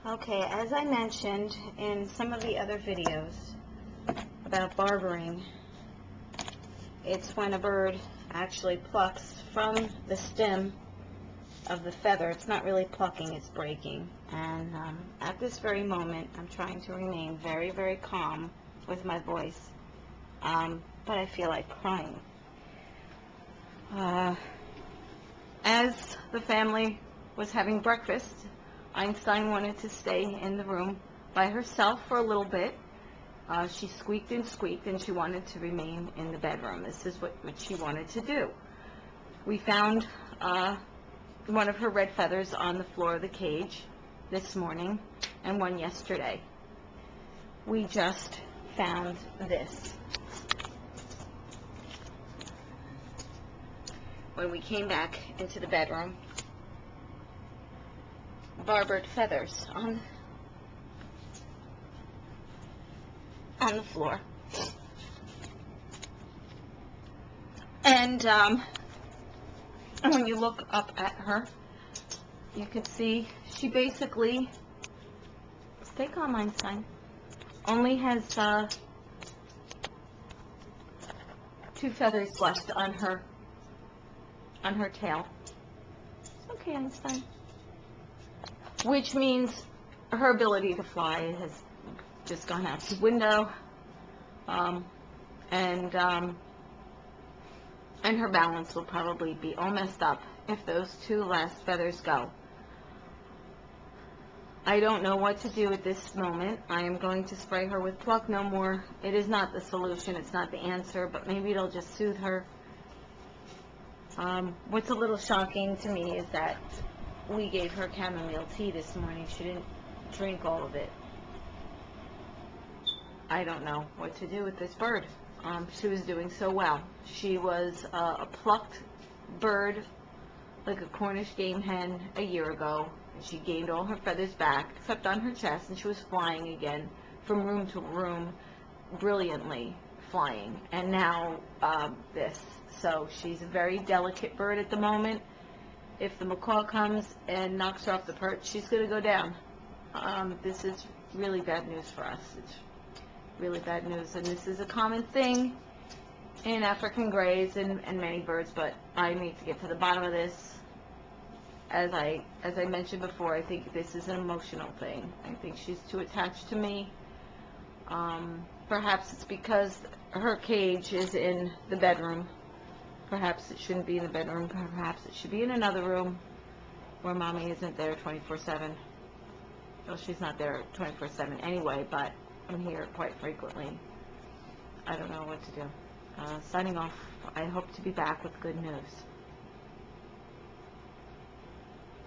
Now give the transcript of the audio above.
Okay, as I mentioned in some of the other videos about barbering, it's when a bird actually plucks from the stem of the feather. It's not really plucking, it's breaking. And at this very moment, I'm trying to remain very, very calm with my voice, but I feel like crying. As the family was having breakfast, Einstein wanted to stay in the room by herself for a little bit. She squeaked and squeaked, and she wanted to remain in the bedroom. This is what she wanted to do. We found one of her red feathers on the floor of the cage this morning, and one yesterday. We just found this. When we came back into the bedroom, barbered feathers on the floor. And when you look up at her, you can see she basically, stay calm, Einstein, only has 2 feathers left on her tail. Okay, Einstein. Which means her ability to fly has just gone out the window, and her balance will probably be all messed up if those 2 last feathers go. I don't know what to do at this moment. I am going to spray her with Pluck no more. It is not the solution, it's not the answer, but maybe it'll just soothe her. What's a little shocking to me is that we gave her chamomile tea this morning. She didn't drink all of it. I don't know what to do with this bird. She was doing so well. She was a plucked bird, like a Cornish game hen, a year ago. She gained all her feathers back, except on her chest, and she was flying again from room to room, brilliantly flying. And now this. So she's a very delicate bird at the moment. If the macaw comes and knocks her off the perch, she's going to go down. This is really bad news for us. It's really bad news, and this is a common thing in African greys and many birds, but I need to get to the bottom of this. As I mentioned before, I think this is an emotional thing. I think she's too attached to me. Perhaps it's because her cage is in the bedroom. Perhaps it shouldn't be in the bedroom. Perhaps it should be in another room where mommy isn't there 24/7. Well, she's not there 24/7 anyway, but I'm here quite frequently. I don't know what to do. Signing off. I hope to be back with good news.